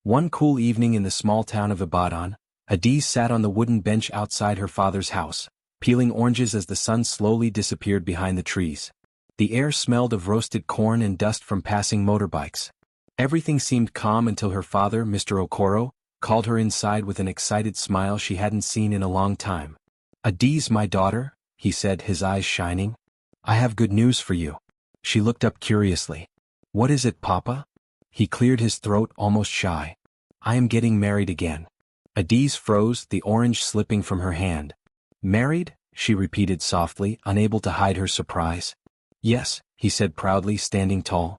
One cool evening in the small town of Ibadan, Adiz sat on the wooden bench outside her father's house, peeling oranges as the sun slowly disappeared behind the trees. The air smelled of roasted corn and dust from passing motorbikes. Everything seemed calm until her father, Mr. Okoro, called her inside with an excited smile she hadn't seen in a long time. "Adiz, my daughter," he said, his eyes shining. "I have good news for you." She looked up curiously. "What is it, Papa?" He cleared his throat, almost shy. "I am getting married again." Adiz froze, the orange slipping from her hand. "Married?" she repeated softly, unable to hide her surprise. "Yes," he said proudly, standing tall.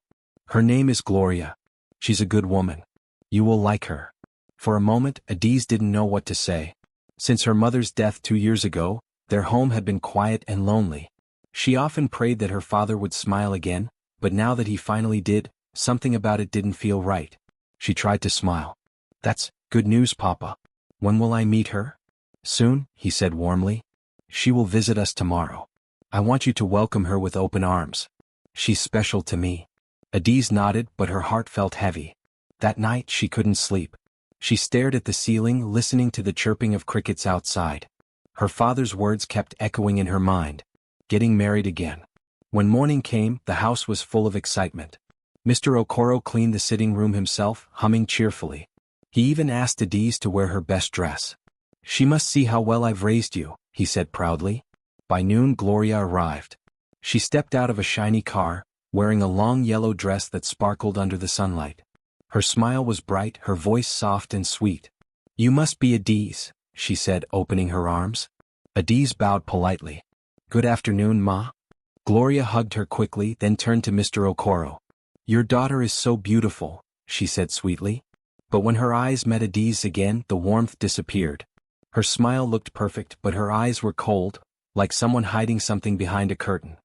"Her name is Gloria. She's a good woman. You will like her." For a moment, Adiz didn't know what to say. Since her mother's death 2 years ago, their home had been quiet and lonely. She often prayed that her father would smile again, but now that he finally did, something about it didn't feel right. She tried to smile. "That's good news, Papa. When will I meet her?" "Soon," he said warmly. "She will visit us tomorrow. I want you to welcome her with open arms. She's special to me." Adiz nodded, but her heart felt heavy. That night she couldn't sleep. She stared at the ceiling, listening to the chirping of crickets outside. Her father's words kept echoing in her mind. Getting married again. When morning came, the house was full of excitement. Mr. Okoro cleaned the sitting room himself, humming cheerfully. He even asked Adiz to wear her best dress. "She must see how well I've raised you," he said proudly. By noon, Gloria arrived. She stepped out of a shiny car, wearing a long yellow dress that sparkled under the sunlight. Her smile was bright, her voice soft and sweet. "You must be Adiz," she said, opening her arms. Adiz bowed politely. "Good afternoon, Ma." Gloria hugged her quickly, then turned to Mr. Okoro. "Your daughter is so beautiful," she said sweetly. But when her eyes met Adiz's again, the warmth disappeared. Her smile looked perfect, but her eyes were cold, like someone hiding something behind a curtain.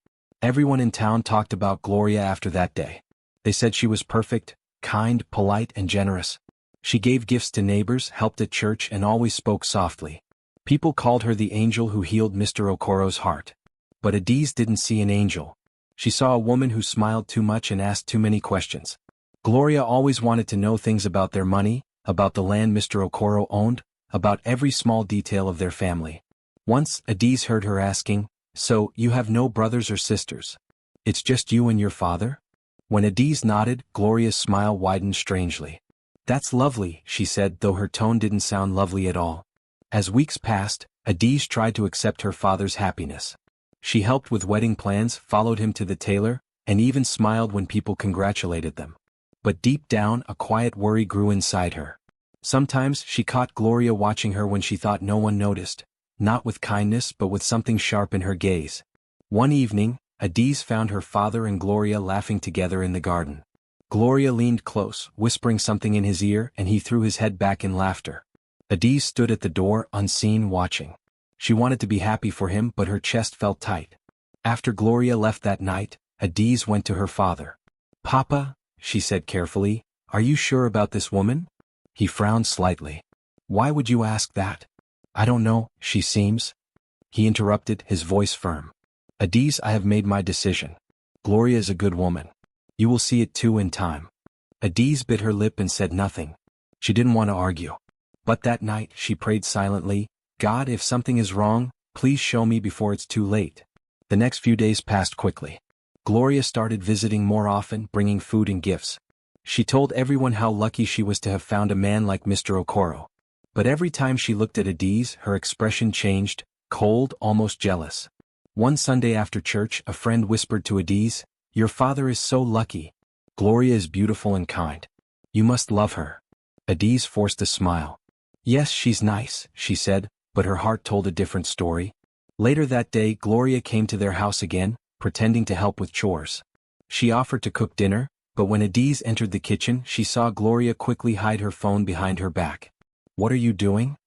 Everyone in town talked about Gloria after that day. They said she was perfect, kind, polite, and generous. She gave gifts to neighbors, helped at church, and always spoke softly. People called her the angel who healed Mr. Okoro's heart. But Adiz didn't see an angel. She saw a woman who smiled too much and asked too many questions. Gloria always wanted to know things about their money, about the land Mr. Okoro owned, about every small detail of their family. Once, Adiz heard her asking, "So, you have no brothers or sisters? It's just you and your father?" When Adiz nodded, Gloria's smile widened strangely. "That's lovely," she said, though her tone didn't sound lovely at all. As weeks passed, Adiz tried to accept her father's happiness. She helped with wedding plans, followed him to the tailor, and even smiled when people congratulated them. But deep down, a quiet worry grew inside her. Sometimes she caught Gloria watching her when she thought no one noticed, not with kindness but with something sharp in her gaze. One evening, Adiz found her father and Gloria laughing together in the garden. Gloria leaned close, whispering something in his ear, and he threw his head back in laughter. Adiz stood at the door, unseen, watching. She wanted to be happy for him, but her chest felt tight. After Gloria left that night, Adiz went to her father. "Papa," she said carefully, "are you sure about this woman?" He frowned slightly. "Why would you ask that?" "I don't know, she seems." He interrupted, his voice firm. "Adiz, I have made my decision. Gloria is a good woman. You will see it too in time." Adiz bit her lip and said nothing. She didn't want to argue. But that night, she prayed silently, "God, if something is wrong, please show me before it's too late." The next few days passed quickly. Gloria started visiting more often, bringing food and gifts. She told everyone how lucky she was to have found a man like Mr. Okoro. But every time she looked at Adiz, her expression changed, cold, almost jealous. One Sunday after church, a friend whispered to Adiz, "Your father is so lucky. Gloria is beautiful and kind. You must love her." Adiz forced a smile. "Yes, she's nice," she said, but her heart told a different story. Later that day, Gloria came to their house again, pretending to help with chores. She offered to cook dinner, but when Adiz entered the kitchen, she saw Gloria quickly hide her phone behind her back. "What are you doing?"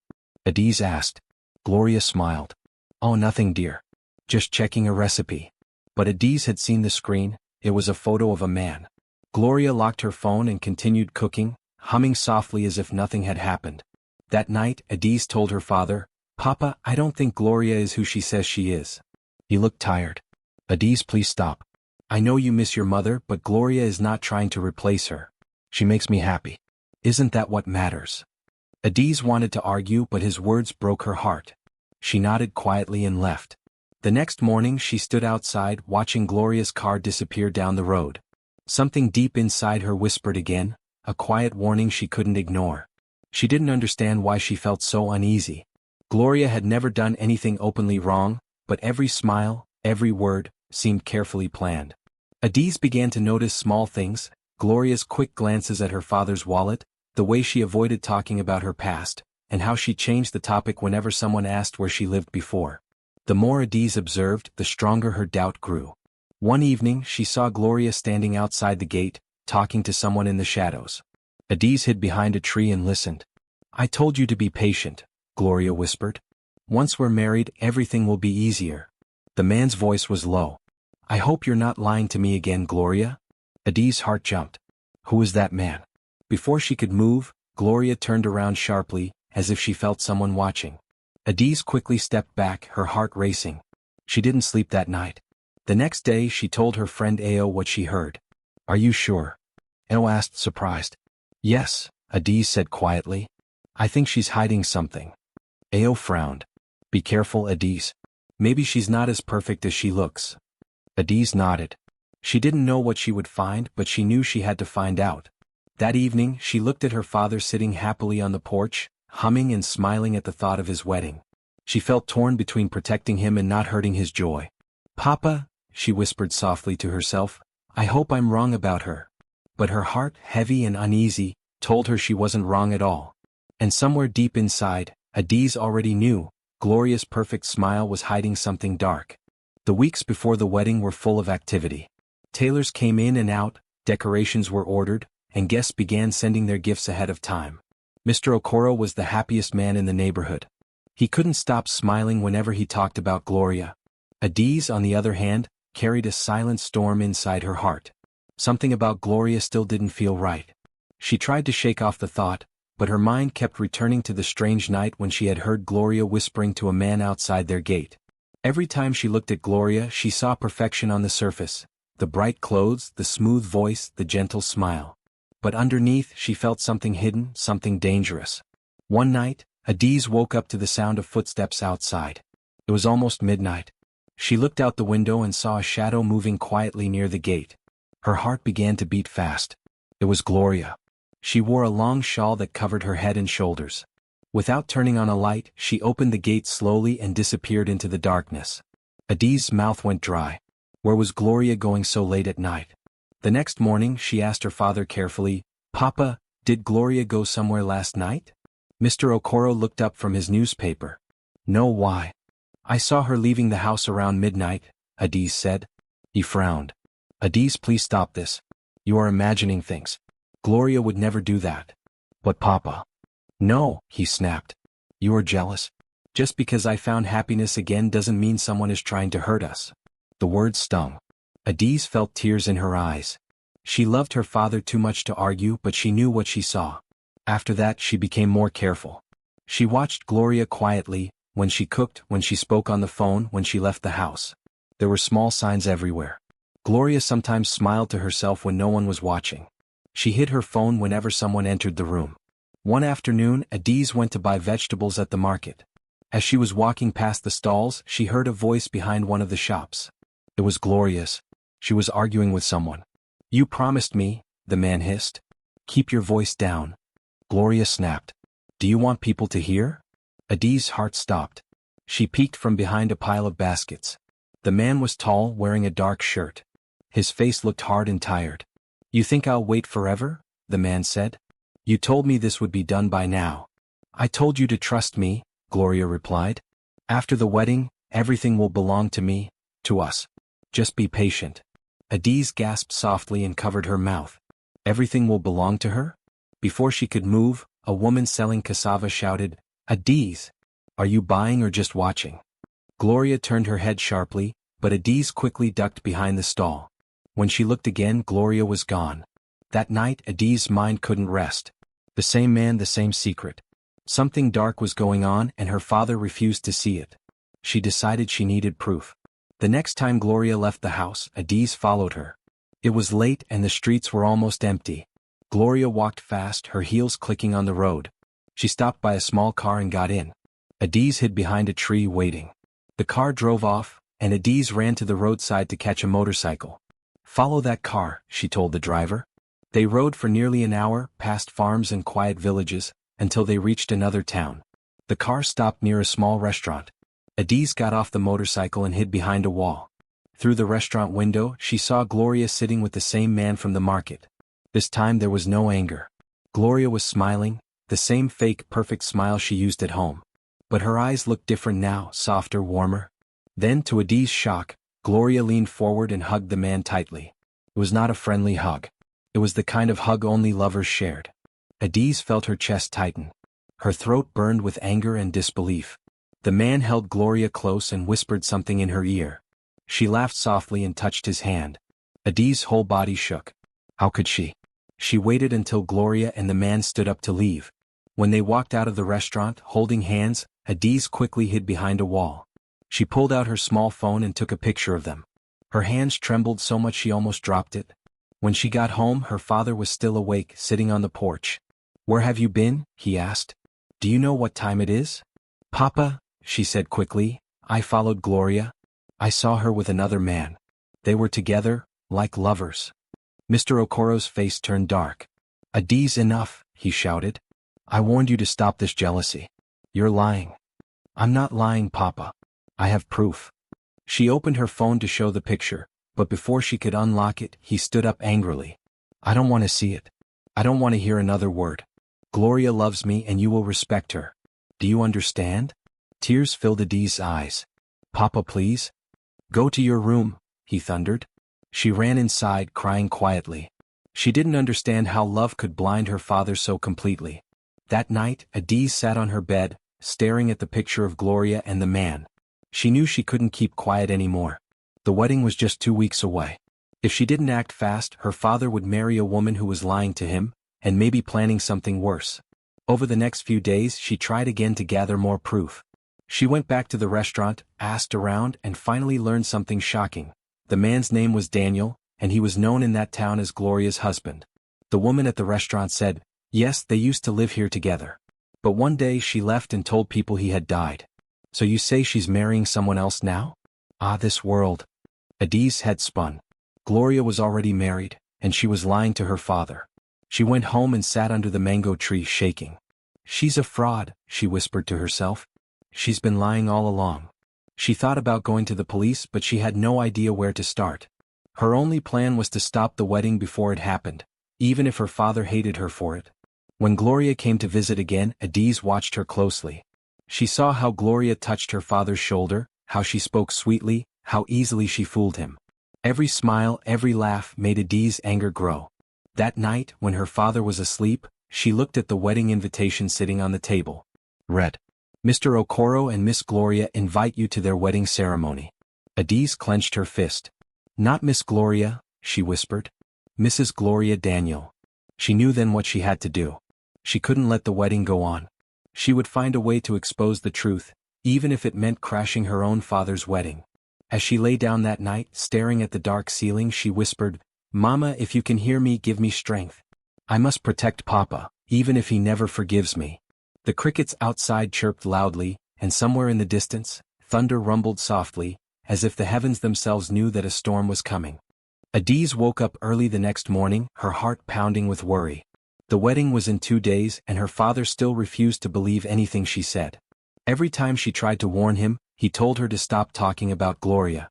Adiz asked. Gloria smiled. "Oh, nothing, dear. Just checking a recipe." But Adiz had seen the screen. It was a photo of a man. Gloria locked her phone and continued cooking, humming softly as if nothing had happened. That night, Adiz told her father, "Papa, I don't think Gloria is who she says she is." He looked tired. "Adiz, please stop. I know you miss your mother, but Gloria is not trying to replace her. She makes me happy. Isn't that what matters? Adiz wanted to argue, but his words broke her heart. She nodded quietly and left. The next morning she stood outside watching Gloria's car disappear down the road. Something deep inside her whispered again, a quiet warning she couldn't ignore. She didn't understand why she felt so uneasy. Gloria had never done anything openly wrong, but every smile, every word, seemed carefully planned. Adiz began to notice small things, Gloria's quick glances at her father's wallet, the way she avoided talking about her past, and how she changed the topic whenever someone asked where she lived before. The more Adiz observed, the stronger her doubt grew. One evening she saw Gloria standing outside the gate, talking to someone in the shadows. Adiz hid behind a tree and listened. "I told you to be patient," Gloria whispered. "Once we're married, everything will be easier." The man's voice was low. "I hope you're not lying to me again, Gloria." Adiz's heart jumped. Who is that man? Before she could move, Gloria turned around sharply, as if she felt someone watching. Adiz quickly stepped back, her heart racing. She didn't sleep that night. The next day she told her friend Ao what she heard. "Are you sure?" Ao asked, surprised. "Yes," Adiz said quietly. "I think she's hiding something." Ao frowned. "Be careful, Adiz. Maybe she's not as perfect as she looks." Adiz nodded. She didn't know what she would find, but she knew she had to find out. That evening she looked at her father sitting happily on the porch, humming and smiling at the thought of his wedding. She felt torn between protecting him and not hurting his joy. "Papa," she whispered softly to herself, "I hope I'm wrong about her." But her heart, heavy and uneasy, told her she wasn't wrong at all. And somewhere deep inside, Adiz already knew, Gloria's perfect smile was hiding something dark. The weeks before the wedding were full of activity. Tailors came in and out, decorations were ordered, and guests began sending their gifts ahead of time. Mr. Okoro was the happiest man in the neighborhood. He couldn't stop smiling whenever he talked about Gloria. Adiz, on the other hand, carried a silent storm inside her heart. Something about Gloria still didn't feel right. She tried to shake off the thought, but her mind kept returning to the strange night when she had heard Gloria whispering to a man outside their gate. Every time she looked at Gloria, she saw perfection on the surface, the bright clothes, the smooth voice, the gentle smile. But underneath, she felt something hidden, something dangerous. One night, Adiz woke up to the sound of footsteps outside. It was almost midnight. She looked out the window and saw a shadow moving quietly near the gate. Her heart began to beat fast. It was Gloria. She wore a long shawl that covered her head and shoulders. Without turning on a light, she opened the gate slowly and disappeared into the darkness. Adiz's mouth went dry. Where was Gloria going so late at night? The next morning she asked her father carefully, "Papa, did Gloria go somewhere last night?" Mr. Okoro looked up from his newspaper. "No, why?" "I saw her leaving the house around midnight," Adiz said. He frowned. "Adiz, please stop this. You are imagining things. Gloria would never do that." "But Papa." "No," he snapped. "You are jealous. Just because I found happiness again doesn't mean someone is trying to hurt us." The words stung. Adiz felt tears in her eyes. She loved her father too much to argue, but she knew what she saw. After that she became more careful. She watched Gloria quietly, when she cooked, when she spoke on the phone, when she left the house. There were small signs everywhere. Gloria sometimes smiled to herself when no one was watching. She hid her phone whenever someone entered the room. One afternoon, Adiz went to buy vegetables at the market. As she was walking past the stalls, she heard a voice behind one of the shops. It was Gloria's. She was arguing with someone. "You promised me," the man hissed. "Keep your voice down." Gloria snapped. "Do you want people to hear?" Adiz's heart stopped. She peeked from behind a pile of baskets. The man was tall, wearing a dark shirt. His face looked hard and tired. "You think I'll wait forever?" the man said. "You told me this would be done by now." "I told you to trust me," Gloria replied. "After the wedding, everything will belong to me, to us. Just be patient." Adiz gasped softly and covered her mouth. Everything will belong to her? Before she could move, a woman selling cassava shouted, "Adiz! Are you buying or just watching?" Gloria turned her head sharply, but Adiz quickly ducked behind the stall. When she looked again, Gloria was gone. That night, Adiz's mind couldn't rest. The same man, the same secret. Something dark was going on, and her father refused to see it. She decided she needed proof. The next time Gloria left the house, Adiz followed her. It was late and the streets were almost empty. Gloria walked fast, her heels clicking on the road. She stopped by a small car and got in. Adiz hid behind a tree waiting. The car drove off, and Adiz ran to the roadside to catch a motorcycle. "Follow that car," she told the driver. They rode for nearly an hour, past farms and quiet villages, until they reached another town. The car stopped near a small restaurant. Adiz got off the motorcycle and hid behind a wall. Through the restaurant window, she saw Gloria sitting with the same man from the market. This time there was no anger. Gloria was smiling, the same fake, perfect smile she used at home. But her eyes looked different now, softer, warmer. Then, to Adiz's shock, Gloria leaned forward and hugged the man tightly. It was not a friendly hug. It was the kind of hug only lovers shared. Adiz felt her chest tighten. Her throat burned with anger and disbelief. The man held Gloria close and whispered something in her ear. She laughed softly and touched his hand. Adiz's whole body shook. How could she? She waited until Gloria and the man stood up to leave. When they walked out of the restaurant, holding hands, Adiz quickly hid behind a wall. She pulled out her small phone and took a picture of them. Her hands trembled so much she almost dropped it. When she got home, her father was still awake, sitting on the porch. "Where have you been?" he asked. "Do you know what time it is?" "Papa," she said quickly, "I followed Gloria. I saw her with another man. They were together, like lovers." Mr. Okoro's face turned dark. "Adiz, enough," he shouted. "I warned you to stop this jealousy. You're lying." "I'm not lying, Papa. I have proof." She opened her phone to show the picture, but before she could unlock it, he stood up angrily. "I don't want to see it. I don't want to hear another word. Gloria loves me and you will respect her. Do you understand?" Tears filled Adiz's eyes. "Papa, please. Go to your room," he thundered. She ran inside, crying quietly. She didn't understand how love could blind her father so completely. That night, Adiz sat on her bed, staring at the picture of Gloria and the man. She knew she couldn't keep quiet anymore. The wedding was just 2 weeks away. If she didn't act fast, her father would marry a woman who was lying to him, and maybe planning something worse. Over the next few days, she tried again to gather more proof. She went back to the restaurant, asked around, and finally learned something shocking. The man's name was Daniel, and he was known in that town as Gloria's husband. The woman at the restaurant said, yes, they used to live here together. But one day she left and told people he had died. "So you say she's marrying someone else now?" Ah, this world. Adiz's head spun. Gloria was already married, and she was lying to her father. She went home and sat under the mango tree, shaking. "She's a fraud," she whispered to herself. "She's been lying all along." She thought about going to the police, but she had no idea where to start. Her only plan was to stop the wedding before it happened, even if her father hated her for it. When Gloria came to visit again, Adiz watched her closely. She saw how Gloria touched her father's shoulder, how she spoke sweetly, how easily she fooled him. Every smile, every laugh made Adiz's anger grow. That night, when her father was asleep, she looked at the wedding invitation sitting on the table. Read, "Mr. Okoro and Miss Gloria invite you to their wedding ceremony." Adiz clenched her fist. "Not Miss Gloria," she whispered. "Mrs. Gloria Daniel." She knew then what she had to do. She couldn't let the wedding go on. She would find a way to expose the truth, even if it meant crashing her own father's wedding. As she lay down that night, staring at the dark ceiling, she whispered, "Mama, if you can hear me, give me strength. I must protect Papa, even if he never forgives me." The crickets outside chirped loudly, and somewhere in the distance, thunder rumbled softly, as if the heavens themselves knew that a storm was coming. Adiz woke up early the next morning, her heart pounding with worry. The wedding was in 2 days, and her father still refused to believe anything she said. Every time she tried to warn him, he told her to stop talking about Gloria.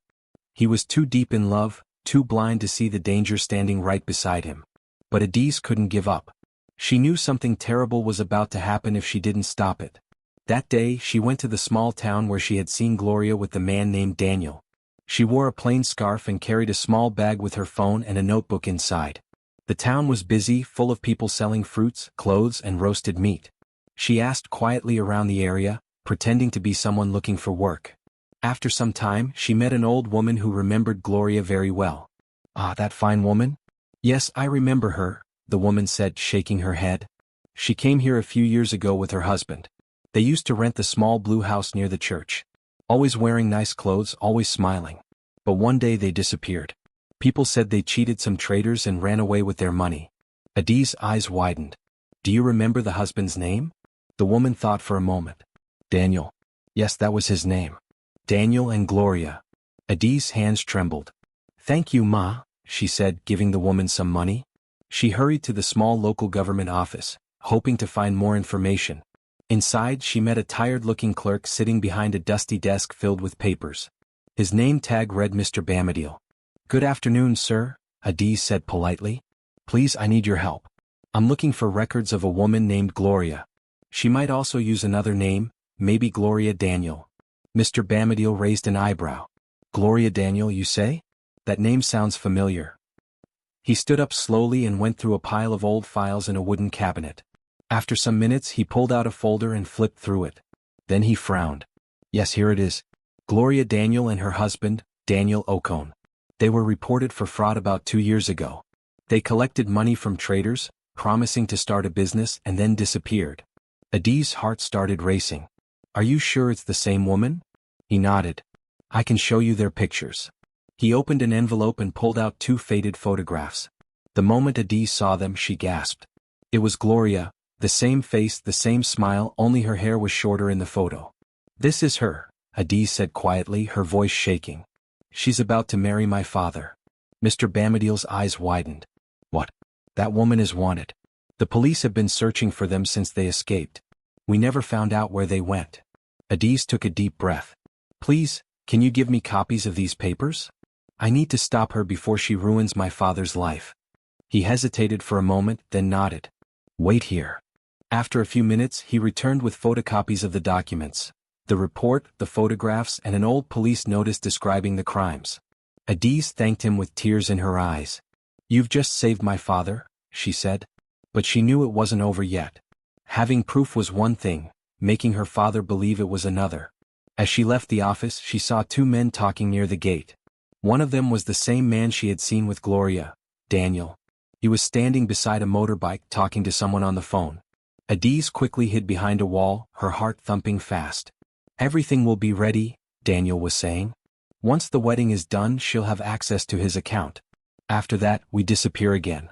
He was too deep in love, too blind to see the danger standing right beside him. But Adiz couldn't give up. She knew something terrible was about to happen if she didn't stop it. That day, she went to the small town where she had seen Gloria with the man named Daniel. She wore a plain scarf and carried a small bag with her phone and a notebook inside. The town was busy, full of people selling fruits, clothes, and roasted meat. She asked quietly around the area, pretending to be someone looking for work. After some time, she met an old woman who remembered Gloria very well. "Ah, that fine woman?" "Yes, I remember her," the woman said, shaking her head. "She came here a few years ago with her husband. They used to rent the small blue house near the church. Always wearing nice clothes, always smiling. But one day they disappeared. People said they cheated some traders and ran away with their money. Adi's eyes widened. Do you remember the husband's name? The woman thought for a moment. Daniel. Yes, that was his name. Daniel and Gloria. Adi's hands trembled. Thank you, Ma, she said, giving the woman some money. She hurried to the small local government office, hoping to find more information. Inside, she met a tired-looking clerk sitting behind a dusty desk filled with papers. His name tag read Mr. Bamadil. Good afternoon, sir, Adi said politely. Please, I need your help. I'm looking for records of a woman named Gloria. She might also use another name, maybe Gloria Daniel. Mr. Bamadil raised an eyebrow. Gloria Daniel, you say? That name sounds familiar. He stood up slowly and went through a pile of old files in a wooden cabinet. After some minutes he pulled out a folder and flipped through it. Then he frowned. Yes, here it is. Gloria Daniel and her husband, Daniel Ocone. They were reported for fraud about 2 years ago. They collected money from traders, promising to start a business, and then disappeared. Adi's heart started racing. Are you sure it's the same woman? He nodded. I can show you their pictures. He opened an envelope and pulled out 2 faded photographs. The moment Adi saw them, she gasped. It was Gloria, the same face, the same smile, only her hair was shorter in the photo. This is her, Adi said quietly, her voice shaking. She's about to marry my father. Mr. Bamadil's eyes widened. What? That woman is wanted. The police have been searching for them since they escaped. We never found out where they went. Adiz took a deep breath. Please, can you give me copies of these papers? I need to stop her before she ruins my father's life. He hesitated for a moment, then nodded. Wait here. After a few minutes, he returned with photocopies of the documents. The report, the photographs, and an old police notice describing the crimes. Adiz thanked him with tears in her eyes. You've just saved my father, she said. But she knew it wasn't over yet. Having proof was one thing, making her father believe it was another. As she left the office, she saw 2 men talking near the gate. One of them was the same man she had seen with Gloria, Daniel. He was standing beside a motorbike talking to someone on the phone. Adiz quickly hid behind a wall, her heart thumping fast. Everything will be ready, Daniel was saying. Once the wedding is done, she'll have access to his account. After that, we disappear again.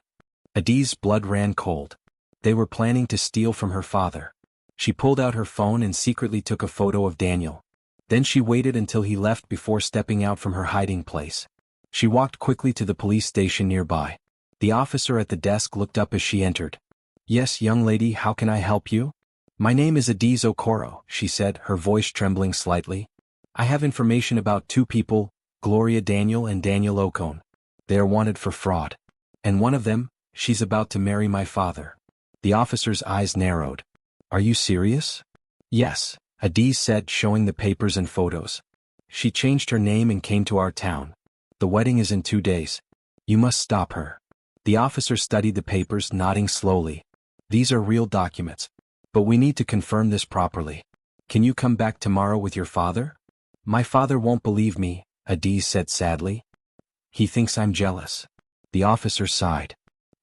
Adiz's blood ran cold. They were planning to steal from her father. She pulled out her phone and secretly took a photo of Daniel. Then she waited until he left before stepping out from her hiding place. She walked quickly to the police station nearby. The officer at the desk looked up as she entered. Yes, young lady, how can I help you? My name is Adiz Okoro, she said, her voice trembling slightly. I have information about 2 people, Gloria Daniel and Daniel Ocone. They are wanted for fraud. And one of them, she's about to marry my father. The officer's eyes narrowed. Are you serious? Yes, Adiz said, showing the papers and photos. She changed her name and came to our town. The wedding is in 2 days. You must stop her. The officer studied the papers, nodding slowly. These are real documents. But we need to confirm this properly. Can you come back tomorrow with your father? My father won't believe me, Adiz said sadly. He thinks I'm jealous. The officer sighed.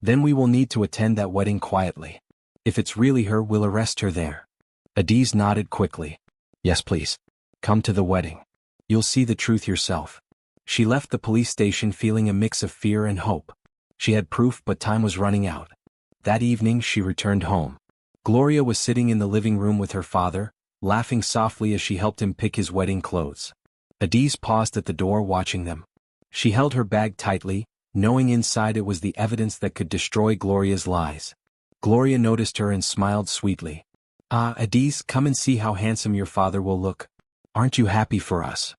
Then we will need to attend that wedding quietly. If it's really her, we'll arrest her there. Adiz nodded quickly. Yes, please. Come to the wedding. You'll see the truth yourself. She left the police station feeling a mix of fear and hope. She had proof, but time was running out. That evening she returned home. Gloria was sitting in the living room with her father, laughing softly as she helped him pick his wedding clothes. Adiz paused at the door watching them. She held her bag tightly, knowing inside it was the evidence that could destroy Gloria's lies. Gloria noticed her and smiled sweetly. Ah, Adiz, come and see how handsome your father will look. Aren't you happy for us?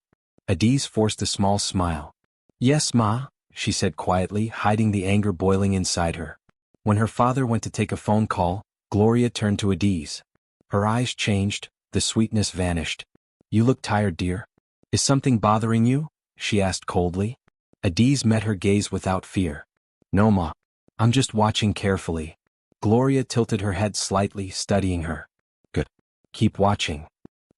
Adiz forced a small smile. Yes, Ma, she said quietly, hiding the anger boiling inside her. When her father went to take a phone call, Gloria turned to Adiz. Her eyes changed, the sweetness vanished. You look tired, dear. Is something bothering you? She asked coldly. Adiz met her gaze without fear. No, Ma. I'm just watching carefully. Gloria tilted her head slightly, studying her. Good. Keep watching.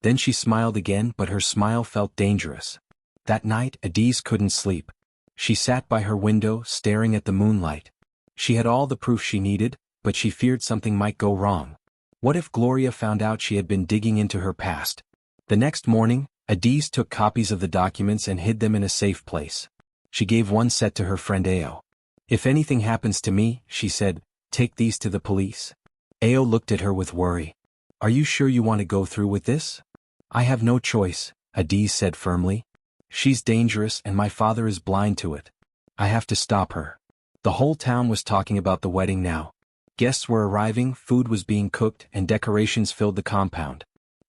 Then she smiled again, but her smile felt dangerous. That night, Adiz couldn't sleep. She sat by her window, staring at the moonlight. She had all the proof she needed, but she feared something might go wrong. What if Gloria found out she had been digging into her past? The next morning, Adiz took copies of the documents and hid them in a safe place. She gave one set to her friend Ao. If anything happens to me, she said, take these to the police? Ao looked at her with worry. Are you sure you want to go through with this? I have no choice, Adiz said firmly. She's dangerous and my father is blind to it. I have to stop her. The whole town was talking about the wedding now. Guests were arriving, food was being cooked, and decorations filled the compound.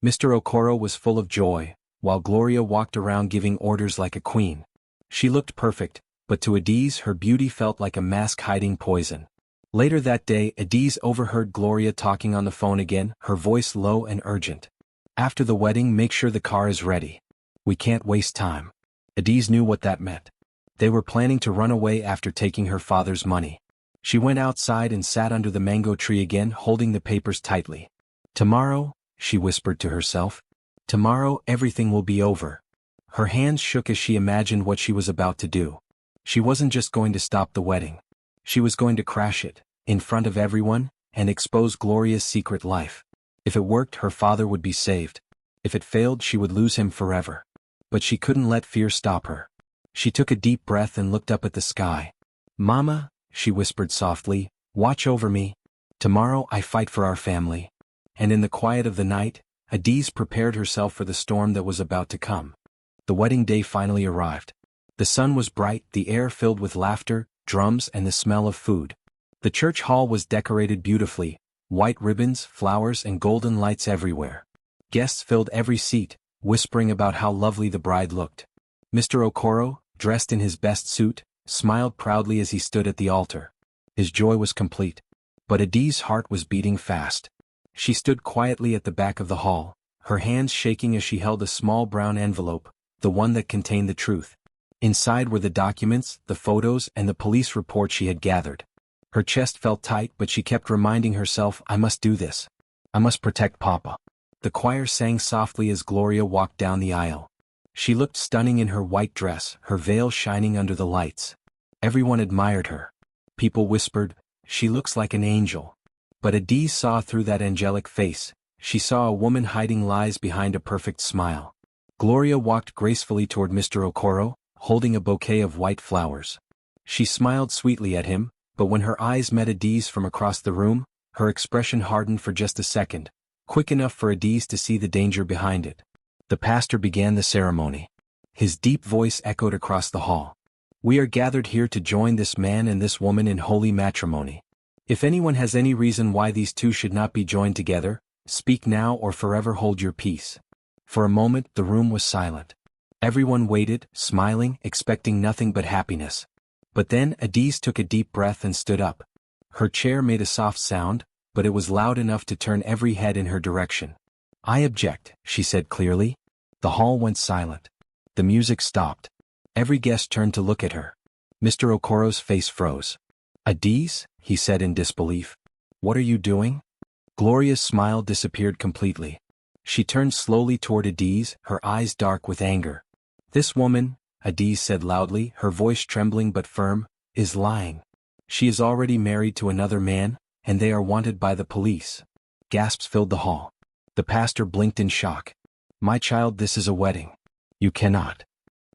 Mr. Okoro was full of joy, while Gloria walked around giving orders like a queen. She looked perfect, but to Adiz her beauty felt like a mask hiding poison. Later that day, Adiz overheard Gloria talking on the phone again, her voice low and urgent. After the wedding, make sure the car is ready. We can't waste time. Adiz knew what that meant. They were planning to run away after taking her father's money. She went outside and sat under the mango tree again, holding the papers tightly. Tomorrow, she whispered to herself. Tomorrow everything will be over. Her hands shook as she imagined what she was about to do. She wasn't just going to stop the wedding. She was going to crash it, in front of everyone, and expose Gloria's secret life. If it worked, her father would be saved. If it failed, she would lose him forever. But she couldn't let fear stop her. She took a deep breath and looked up at the sky. Mama, she whispered softly, watch over me. Tomorrow I fight for our family. And in the quiet of the night, Adiz prepared herself for the storm that was about to come. The wedding day finally arrived. The sun was bright, the air filled with laughter, drums, and the smell of food. The church hall was decorated beautifully, white ribbons, flowers, and golden lights everywhere. Guests filled every seat, whispering about how lovely the bride looked. Mr. Okoro, dressed in his best suit, smiled proudly as he stood at the altar. His joy was complete. But Adiz's heart was beating fast. She stood quietly at the back of the hall, her hands shaking as she held a small brown envelope, the one that contained the truth. Inside were the documents, the photos, and the police report she had gathered. Her chest felt tight, but she kept reminding herself, I must do this. I must protect Papa. The choir sang softly as Gloria walked down the aisle. She looked stunning in her white dress, her veil shining under the lights. Everyone admired her. People whispered, she looks like an angel. But Adiz saw through that angelic face. She saw a woman hiding lies behind a perfect smile. Gloria walked gracefully toward Mr. Okoro, holding a bouquet of white flowers. She smiled sweetly at him, but when her eyes met Adiz from across the room, her expression hardened for just a second, quick enough for Adiz to see the danger behind it. The pastor began the ceremony. His deep voice echoed across the hall. We are gathered here to join this man and this woman in holy matrimony. If anyone has any reason why these two should not be joined together, speak now or forever hold your peace. For a moment the room was silent. Everyone waited, smiling, expecting nothing but happiness. But then Adiz took a deep breath and stood up. Her chair made a soft sound, but it was loud enough to turn every head in her direction. I object, she said clearly. The hall went silent. The music stopped. Every guest turned to look at her. Mr. Okoro's face froze. Adiz, he said in disbelief. What are you doing? Gloria's smile disappeared completely. She turned slowly toward Adiz, her eyes dark with anger. This woman, Adiz said loudly, her voice trembling but firm, is lying. She is already married to another man, and they are wanted by the police. Gasps filled the hall. The pastor blinked in shock. My child, this is a wedding. You cannot.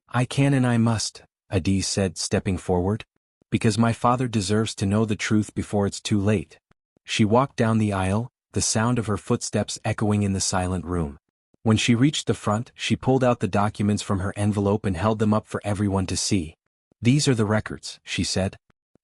I can and I must, Adiz said, stepping forward. Because my father deserves to know the truth before it's too late. She walked down the aisle, the sound of her footsteps echoing in the silent room. When she reached the front, she pulled out the documents from her envelope and held them up for everyone to see. These are the records, she said.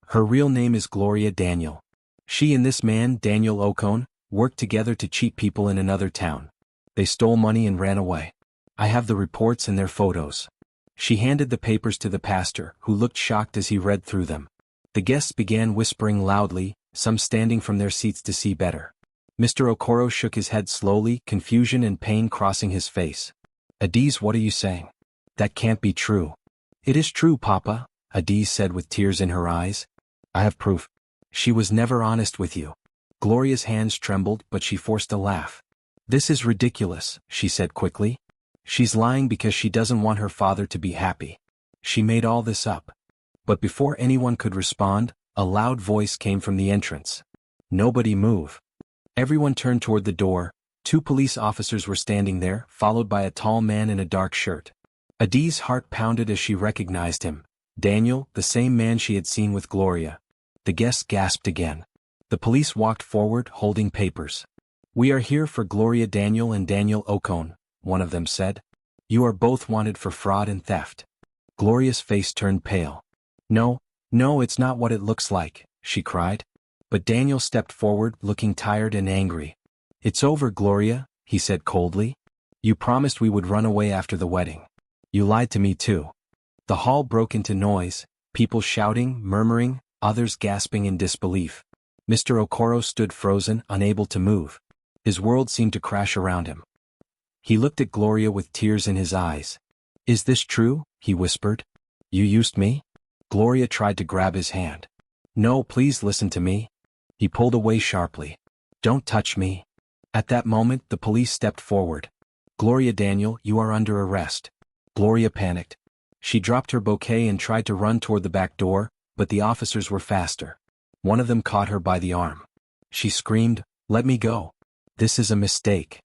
Her real name is Gloria Daniel. She and this man, Daniel Okon, worked together to cheat people in another town. They stole money and ran away. I have the reports and their photos. She handed the papers to the pastor, who looked shocked as he read through them. The guests began whispering loudly, some standing from their seats to see better. Mr. Okoro shook his head slowly, confusion and pain crossing his face. Adiz, what are you saying? That can't be true. It is true, Papa, Adiz said with tears in her eyes. I have proof. She was never honest with you. Gloria's hands trembled, but she forced a laugh. This is ridiculous, she said quickly. She's lying because she doesn't want her father to be happy. She made all this up. But before anyone could respond, a loud voice came from the entrance. Nobody move. Everyone turned toward the door. 2 police officers were standing there, followed by a tall man in a dark shirt. Adiz's heart pounded as she recognized him. Daniel, the same man she had seen with Gloria. The guests gasped again. The police walked forward, holding papers. "We are here for Gloria Daniel and Daniel Ocone," one of them said. "You are both wanted for fraud and theft." Gloria's face turned pale. "No, no, it's not what it looks like," she cried. But Daniel stepped forward, looking tired and angry. "It's over, Gloria," he said coldly. "You promised we would run away after the wedding. You lied to me too." The hall broke into noise, people shouting, murmuring, others gasping in disbelief. Mr. Okoro stood frozen, unable to move. His world seemed to crash around him. He looked at Gloria with tears in his eyes. "Is this true?" he whispered. "You used me?" Gloria tried to grab his hand. "No, please listen to me." He pulled away sharply. "Don't touch me." At that moment, the police stepped forward. "Gloria Daniel, you are under arrest." Gloria panicked. She dropped her bouquet and tried to run toward the back door, but the officers were faster. One of them caught her by the arm. She screamed, "Let me go. This is a mistake."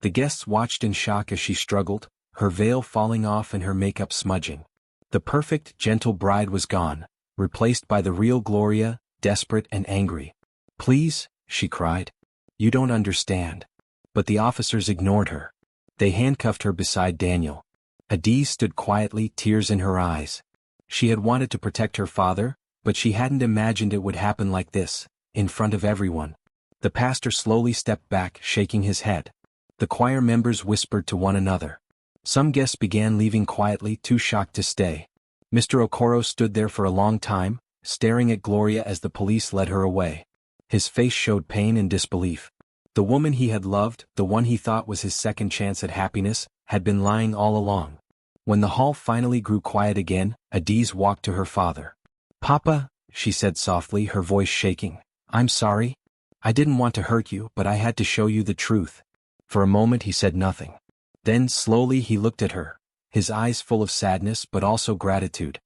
The guests watched in shock as she struggled, her veil falling off and her makeup smudging. The perfect, gentle bride was gone, replaced by the real Gloria, desperate and angry. "Please," she cried. "You don't understand." But the officers ignored her. They handcuffed her beside Daniel. Adiz stood quietly, tears in her eyes. She had wanted to protect her father, but she hadn't imagined it would happen like this, in front of everyone. The pastor slowly stepped back, shaking his head. The choir members whispered to one another. Some guests began leaving quietly, too shocked to stay. Mr. Okoro stood there for a long time, staring at Gloria as the police led her away. His face showed pain and disbelief. The woman he had loved, the one he thought was his second chance at happiness, had been lying all along. When the hall finally grew quiet again, Adiz walked to her father. "Papa," she said softly, her voice shaking, "I'm sorry. I didn't want to hurt you, but I had to show you the truth." For a moment he said nothing. Then slowly he looked at her, his eyes full of sadness but also gratitude.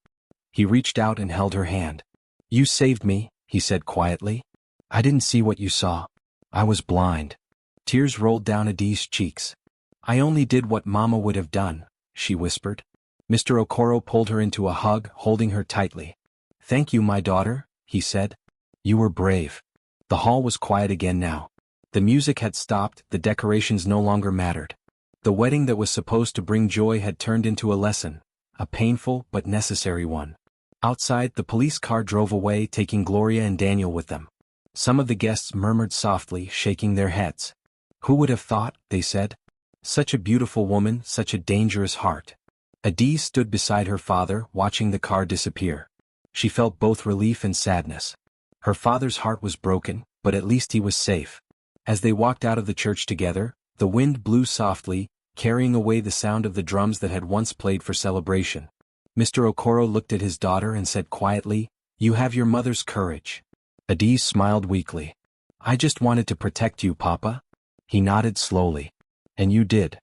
He reached out and held her hand. "You saved me," he said quietly. "I didn't see what you saw. I was blind." Tears rolled down Adiz's cheeks. "I only did what Mama would have done," she whispered. Mr. Okoro pulled her into a hug, holding her tightly. "Thank you, my daughter," he said. "You were brave." The hall was quiet again now. The music had stopped, the decorations no longer mattered. The wedding that was supposed to bring joy had turned into a lesson, a painful but necessary one. Outside, the police car drove away, taking Gloria and Daniel with them. Some of the guests murmured softly, shaking their heads. "Who would have thought," they said. "Such a beautiful woman, such a dangerous heart." Adiz stood beside her father, watching the car disappear. She felt both relief and sadness. Her father's heart was broken, but at least he was safe. As they walked out of the church together, the wind blew softly, carrying away the sound of the drums that had once played for celebration. Mr. Okoro looked at his daughter and said quietly, "You have your mother's courage." Adiz smiled weakly. "I just wanted to protect you, Papa." He nodded slowly. "And you did."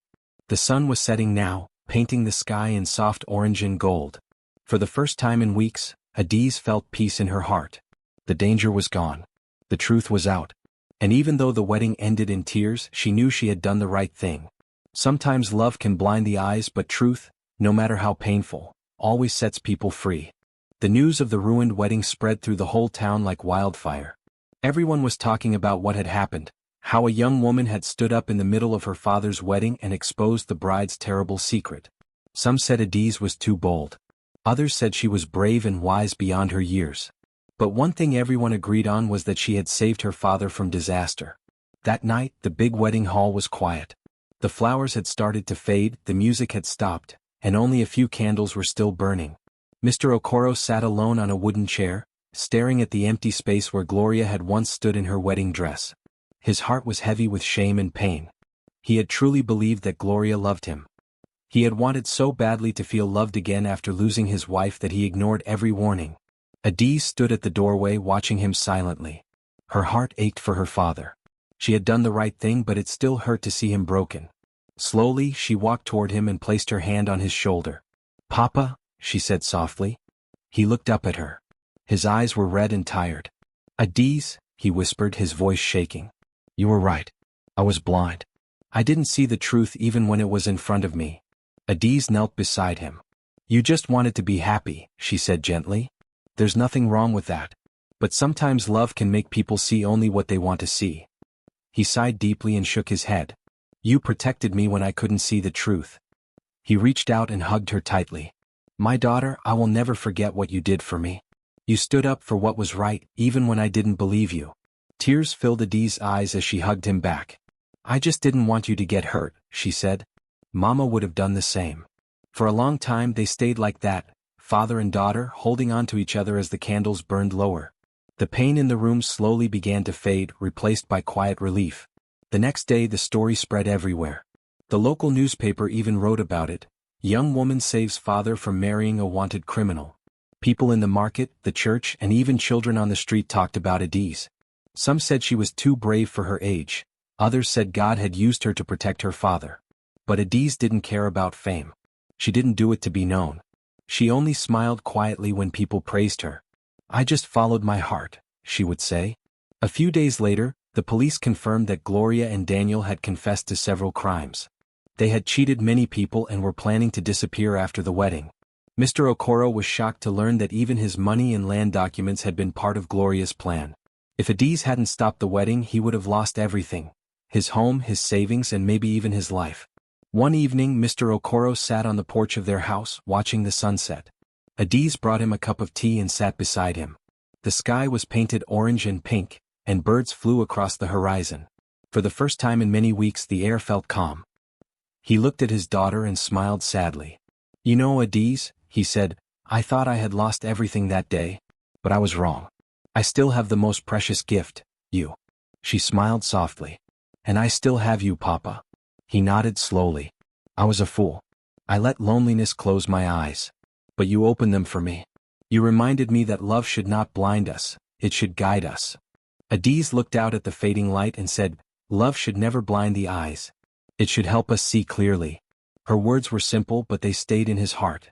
The sun was setting now, painting the sky in soft orange and gold. For the first time in weeks, Adiz felt peace in her heart. The danger was gone. The truth was out. And even though the wedding ended in tears, she knew she had done the right thing. Sometimes love can blind the eyes, but truth, no matter how painful, always sets people free. The news of the ruined wedding spread through the whole town like wildfire. Everyone was talking about what had happened, how a young woman had stood up in the middle of her father's wedding and exposed the bride's terrible secret. Some said Adiz was too bold. Others said she was brave and wise beyond her years. But one thing everyone agreed on was that she had saved her father from disaster. That night, the big wedding hall was quiet. The flowers had started to fade, the music had stopped, and only a few candles were still burning. Mr. Okoro sat alone on a wooden chair, staring at the empty space where Gloria had once stood in her wedding dress. His heart was heavy with shame and pain. He had truly believed that Gloria loved him. He had wanted so badly to feel loved again after losing his wife that he ignored every warning. Adiz stood at the doorway watching him silently. Her heart ached for her father. She had done the right thing, but it still hurt to see him broken. Slowly, she walked toward him and placed her hand on his shoulder. "Papa," she said softly. He looked up at her. His eyes were red and tired. "Adiz," he whispered, his voice shaking. "You were right. I was blind. I didn't see the truth even when it was in front of me." Adiz knelt beside him. "You just wanted to be happy," she said gently. "There's nothing wrong with that. But sometimes love can make people see only what they want to see. He sighed deeply and shook his head. You protected me when I couldn't see the truth. He reached out and hugged her tightly. My daughter, I will never forget what you did for me. You stood up for what was right, even when I didn't believe you. Tears filled Adi's eyes as she hugged him back. I just didn't want you to get hurt, she said. Mama would have done the same. For a long time they stayed like that, father and daughter holding on to each other as the candles burned lower. The pain in the room slowly began to fade, replaced by quiet relief. The next day the story spread everywhere. The local newspaper even wrote about it. Young woman saves father from marrying a wanted criminal. People in the market, the church, and even children on the street talked about Adiz. Some said she was too brave for her age. Others said God had used her to protect her father. But Adiz didn't care about fame. She didn't do it to be known. She only smiled quietly when people praised her. I just followed my heart, she would say. A few days later, the police confirmed that Gloria and Daniel had confessed to several crimes. They had cheated many people and were planning to disappear after the wedding. Mr. Okoro was shocked to learn that even his money and land documents had been part of Gloria's plan. If Adiz hadn't stopped the wedding, he would have lost everything. His home, his savings, and maybe even his life. One evening, Mr. Okoro sat on the porch of their house, watching the sunset. Adiz brought him a cup of tea and sat beside him. The sky was painted orange and pink, and birds flew across the horizon. For the first time in many weeks the air felt calm. He looked at his daughter and smiled sadly. You know, Adiz, he said, I thought I had lost everything that day. But I was wrong. I still have the most precious gift, you. She smiled softly. And I still have you, Papa. He nodded slowly. I was a fool. I let loneliness close my eyes. But you opened them for me. You reminded me that love should not blind us, it should guide us. Adiz looked out at the fading light and said, love should never blind the eyes. It should help us see clearly. Her words were simple, but they stayed in his heart.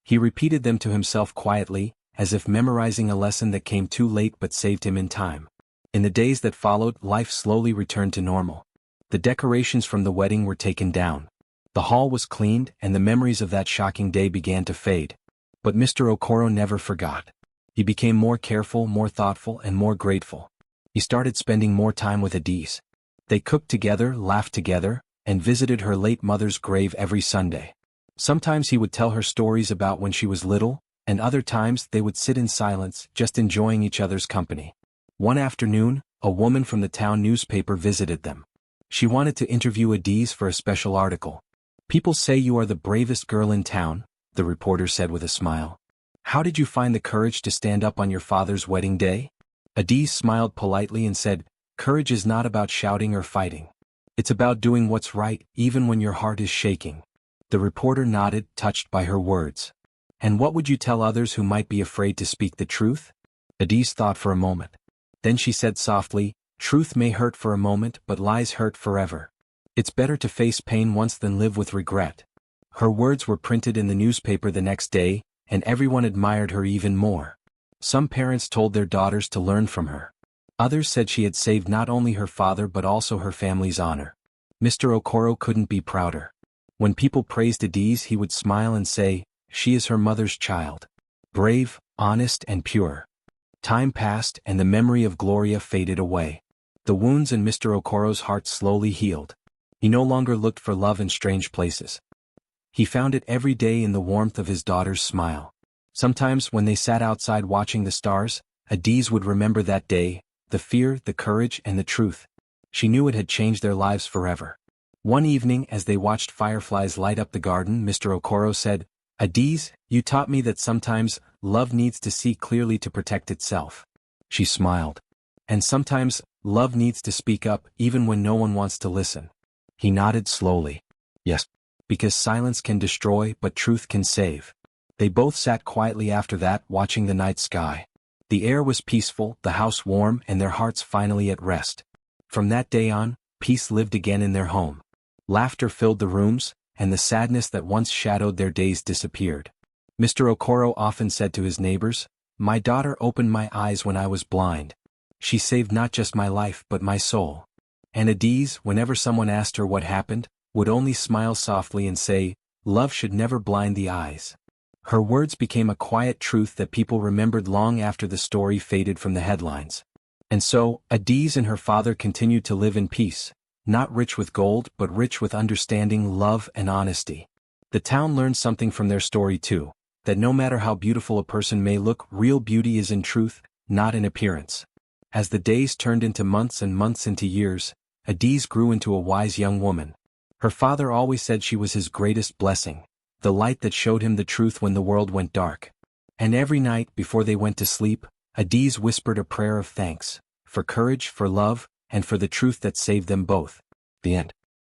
He repeated them to himself quietly, as if memorizing a lesson that came too late but saved him in time. In the days that followed, life slowly returned to normal. The decorations from the wedding were taken down. The hall was cleaned, and the memories of that shocking day began to fade. But Mr. Okoro never forgot. He became more careful, more thoughtful, and more grateful. He started spending more time with Adiz. They cooked together, laughed together, and visited her late mother's grave every Sunday. Sometimes he would tell her stories about when she was little, and other times they would sit in silence, just enjoying each other's company. One afternoon, a woman from the town newspaper visited them. She wanted to interview Adiz for a special article. People say you are the bravest girl in town, the reporter said with a smile. How did you find the courage to stand up on your father's wedding day? Adiz smiled politely and said, courage is not about shouting or fighting. It's about doing what's right, even when your heart is shaking. The reporter nodded, touched by her words. And what would you tell others who might be afraid to speak the truth? Adiz thought for a moment. Then she said softly, truth may hurt for a moment, but lies hurt forever. It's better to face pain once than live with regret. Her words were printed in the newspaper the next day, and everyone admired her even more. Some parents told their daughters to learn from her. Others said she had saved not only her father but also her family's honor. Mr. Okoro couldn't be prouder. When people praised Adiz, he would smile and say, she is her mother's child. Brave, honest, and pure. Time passed, and the memory of Gloria faded away. The wounds in Mr. Okoro's heart slowly healed. He no longer looked for love in strange places. He found it every day in the warmth of his daughter's smile. Sometimes when they sat outside watching the stars, Adiz would remember that day, the fear, the courage, and the truth. She knew it had changed their lives forever. One evening, as they watched fireflies light up the garden, Mr. Okoro said, Adiz, you taught me that sometimes, love needs to see clearly to protect itself. She smiled. And sometimes, love needs to speak up, even when no one wants to listen. He nodded slowly. Yes. Because silence can destroy, but truth can save. They both sat quietly after that, watching the night sky. The air was peaceful, the house warm, and their hearts finally at rest. From that day on, peace lived again in their home. Laughter filled the rooms, and the sadness that once shadowed their days disappeared. Mr. Okoro often said to his neighbors, my daughter opened my eyes when I was blind. She saved not just my life but my soul. And Adiz, whenever someone asked her what happened, would only smile softly and say, love should never blind the eyes. Her words became a quiet truth that people remembered long after the story faded from the headlines. And so, Adiz and her father continued to live in peace, not rich with gold but rich with understanding, love, and honesty. The town learned something from their story too, that no matter how beautiful a person may look, real beauty is in truth, not in appearance. As the days turned into months and months into years, Adiz grew into a wise young woman. Her father always said she was his greatest blessing, the light that showed him the truth when the world went dark. And every night before they went to sleep, Adiz whispered a prayer of thanks, for courage, for love, and for the truth that saved them both. The end.